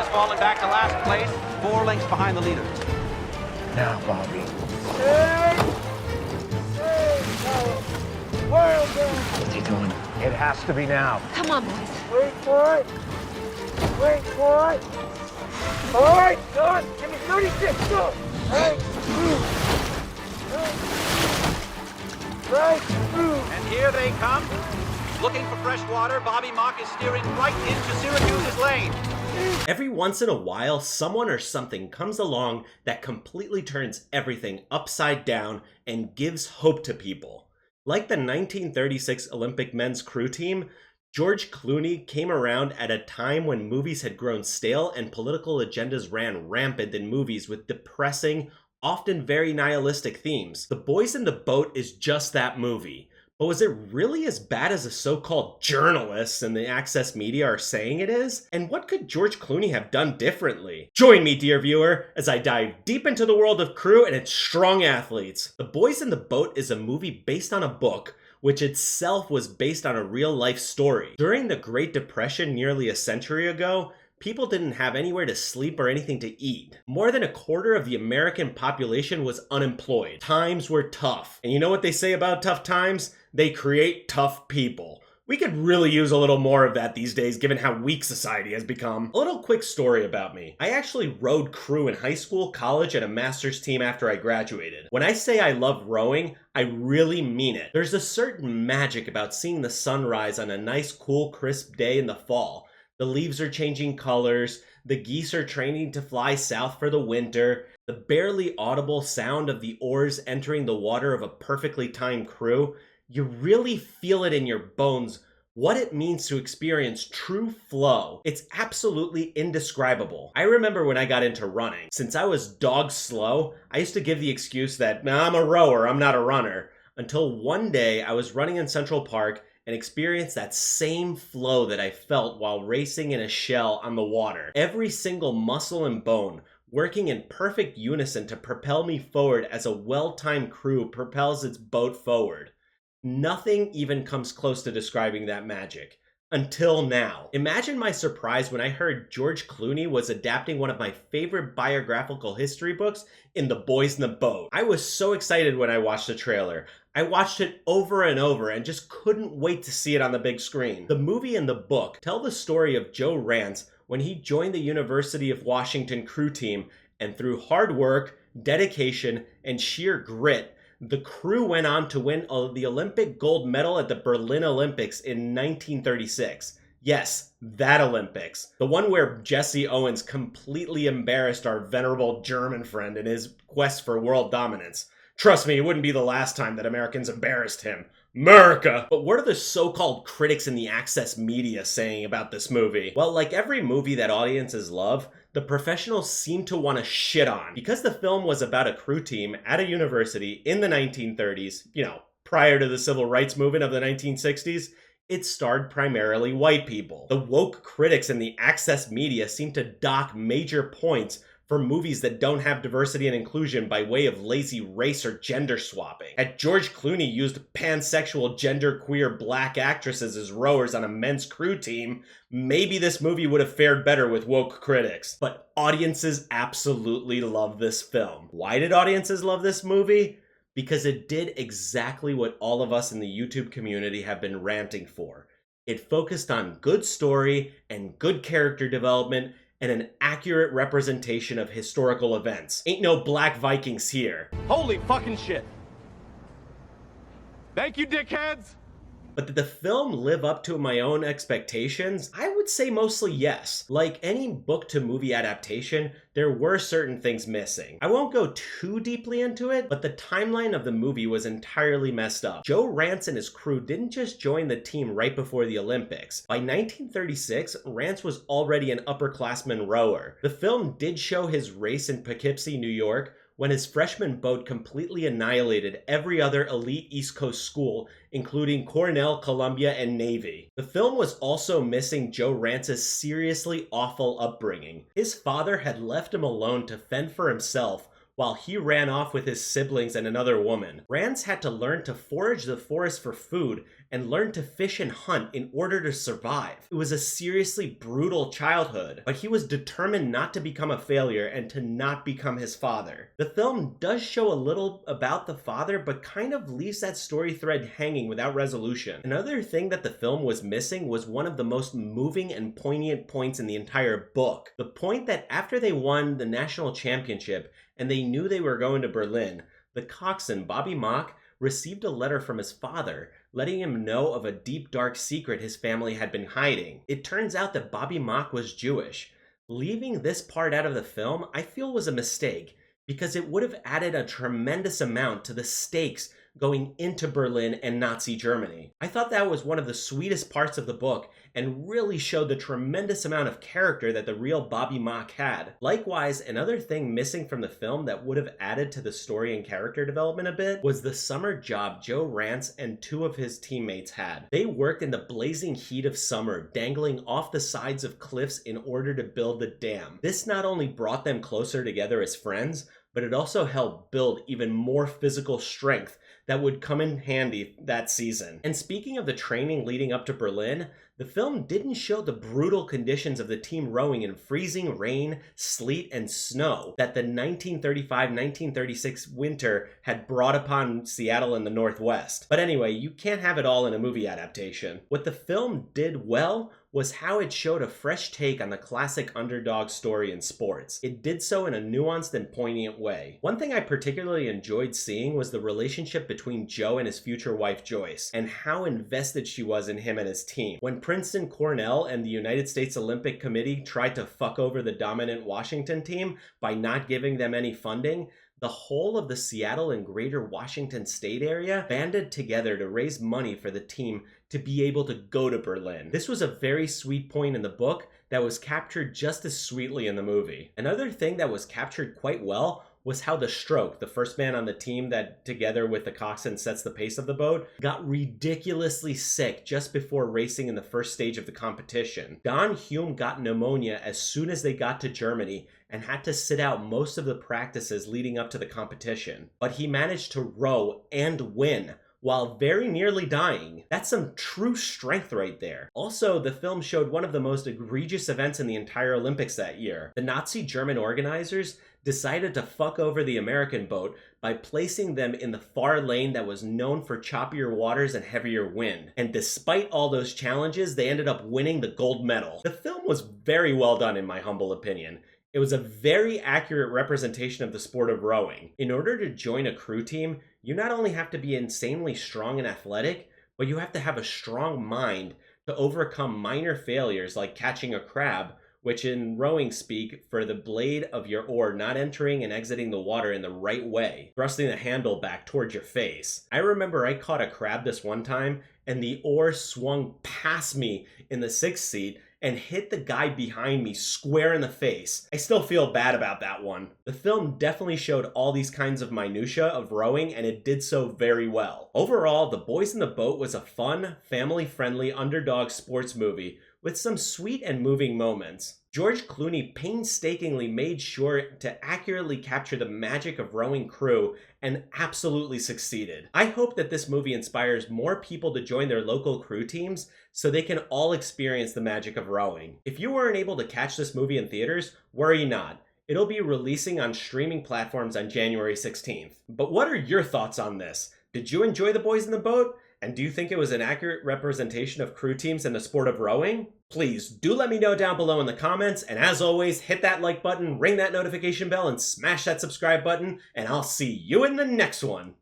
fallen back to last place, 4 lengths behind the leader. Now, Bobby. What's he doing? It has to be now. Come on, boys. Wait for it. Wait for it. All right, John. Give me 36. Go. Right. Right. And here they come. Looking for fresh water, Bobby Mock is steering right into Syracuse's lane. Every once in a while, someone or something comes along that completely turns everything upside down and gives hope to people. Like the 1936 Olympic men's crew team, George Clooney came around at a time when movies had grown stale and political agendas ran rampant in movies with depressing, often very nihilistic themes. The Boys in the Boat is just that movie. But was it really as bad as the so-called journalists and the access media are saying it is? And what could George Clooney have done differently? Join me, dear viewer, as I dive deep into the world of crew and its strong athletes. The Boys in the Boat is a movie based on a book, which itself was based on a real-life story. During the Great Depression nearly a century ago, people didn't have anywhere to sleep or anything to eat. More than a quarter of the American population was unemployed. Times were tough. And you know what they say about tough times? They create tough people. We could really use a little more of that these days given how weak society has become. A little quick story about me. I actually rowed crew in high school, college, and a master's team after I graduated. When I say I love rowing, I really mean it. There's a certain magic about seeing the sun rise on a nice, cool, crisp day in the fall. The leaves are changing colors, the geese are training to fly south for the winter, the barely audible sound of the oars entering the water of a perfectly timed crew. You really feel it in your bones what it means to experience true flow. It's absolutely indescribable. I remember when I got into running. Since I was dog slow, I used to give the excuse that, nah, I'm a rower, I'm not a runner. Until one day I was running in Central Park and experienced that same flow that I felt while racing in a shell on the water. Every single muscle and bone working in perfect unison to propel me forward as a well-timed crew propels its boat forward. Nothing even comes close to describing that magic. Until now. Imagine my surprise when I heard George Clooney was adapting one of my favorite biographical history books in The Boys in the Boat. I was so excited when I watched the trailer. I watched it over and over and just couldn't wait to see it on the big screen. The movie and the book tell the story of Joe Rance when he joined the University of Washington crew team, and through hard work, dedication, and sheer grit, the crew went on to win the Olympic gold medal at the Berlin Olympics in 1936. Yes, that Olympics. The one where Jesse Owens completely embarrassed our venerable German friend in his quest for world dominance. Trust me, it wouldn't be the last time that Americans embarrassed him. America! But what are the so-called critics in the access media saying about this movie? Well, like every movie that audiences love, the professionals seem to want to shit on. Because the film was about a crew team at a university in the 1930s, prior to the civil rights movement of the 1960s, it starred primarily white people. The woke critics in the access media seem to dock major points for movies that don't have diversity and inclusion by way of lazy race or gender swapping. Had George Clooney used pansexual genderqueer black actresses as rowers on a men's crew team, maybe this movie would have fared better with woke critics. But audiences absolutely love this film. Why did audiences love this movie? Because it did exactly what all of us in the YouTube community have been ranting for. It focused on good story and good character development and an accurate representation of historical events. Ain't no black Vikings here. Holy fucking shit. Thank you, dickheads. But did the film live up to my own expectations? I would say mostly yes. Like any book-to-movie adaptation, there were certain things missing. I won't go too deeply into it, but the timeline of the movie was entirely messed up. Joe Rance and his crew didn't just join the team right before the Olympics. By 1936, Rance was already an upperclassman rower. The film did show his race in Poughkeepsie, New York, when his freshman boat completely annihilated every other elite East Coast school, including Cornell, Columbia, and Navy. The film was also missing Joe Rance's seriously awful upbringing. His father had left him alone to fend for himself while he ran off with his siblings and another woman. Rance had to learn to forage the forest for food and learned to fish and hunt in order to survive. It was a seriously brutal childhood, but he was determined not to become a failure and to not become his father. The film does show a little about the father, but kind of leaves that story thread hanging without resolution. Another thing that the film was missing was one of the most moving and poignant points in the entire book. The point that after they won the national championship and they knew they were going to Berlin, the coxswain, Bobby Mock, received a letter from his father letting him know of a deep dark secret his family had been hiding. It turns out that Bobby Mock was Jewish. Leaving this part out of the film, I feel, was a mistake, because it would have added a tremendous amount to the stakes going into Berlin and Nazi Germany. I thought that was one of the sweetest parts of the book and really showed the tremendous amount of character that the real Bobby Mock had. Likewise, another thing missing from the film that would have added to the story and character development a bit was the summer job Joe Rance and two of his teammates had. They worked in the blazing heat of summer, dangling off the sides of cliffs in order to build the dam. This not only brought them closer together as friends, but it also helped build even more physical strength that would come in handy that season. And speaking of the training leading up to Berlin, the film didn't show the brutal conditions of the team rowing in freezing rain, sleet, and snow that the 1935-1936 winter had brought upon Seattle and the Northwest. But anyway, you can't have it all in a movie adaptation. What the film did well was how it showed a fresh take on the classic underdog story in sports. It did so in a nuanced and poignant way. One thing I particularly enjoyed seeing was the relationship between Joe and his future wife Joyce, and how invested she was in him and his team. When Princeton, Cornell, and the United States Olympic Committee tried to fuck over the dominant Washington team by not giving them any funding, the whole of the Seattle and greater Washington state area banded together to raise money for the team to be able to go to Berlin. This was a very sweet point in the book that was captured just as sweetly in the movie. Another thing that was captured quite well was how the stroke, the first man on the team that together with the coxswain sets the pace of the boat, got ridiculously sick just before racing in the first stage of the competition. Don Hume got pneumonia as soon as they got to Germany and had to sit out most of the practices leading up to the competition. But he managed to row and win while very nearly dying. That's some true strength right there. Also, the film showed one of the most egregious events in the entire Olympics that year. The Nazi German organizers decided to fuck over the American boat by placing them in the far lane that was known for choppier waters and heavier wind. And despite all those challenges, they ended up winning the gold medal. The film was very well done in my humble opinion. It was a very accurate representation of the sport of rowing. In order to join a crew team, you not only have to be insanely strong and athletic, but you have to have a strong mind to overcome minor failures like catching a crab, which in rowing speak for the blade of your oar not entering and exiting the water in the right way, thrusting the handle back towards your face. I remember I caught a crab this one time and the oar swung past me in the sixth seat and hit the guy behind me square in the face. I still feel bad about that one. The film definitely showed all these kinds of minutia of rowing, and it did so very well. Overall, The Boys in the Boat was a fun, family-friendly underdog sports movie with some sweet and moving moments. George Clooney painstakingly made sure to accurately capture the magic of rowing crew and absolutely succeeded. I hope that this movie inspires more people to join their local crew teams so they can all experience the magic of rowing. If you weren't able to catch this movie in theaters, worry not. It'll be releasing on streaming platforms on January 16th. But what are your thoughts on this? Did you enjoy The Boys in the Boat? And do you think it was an accurate representation of crew teams in the sport of rowing? Please do let me know down below in the comments, and as always, hit that like button, ring that notification bell, and smash that subscribe button, and I'll see you in the next one.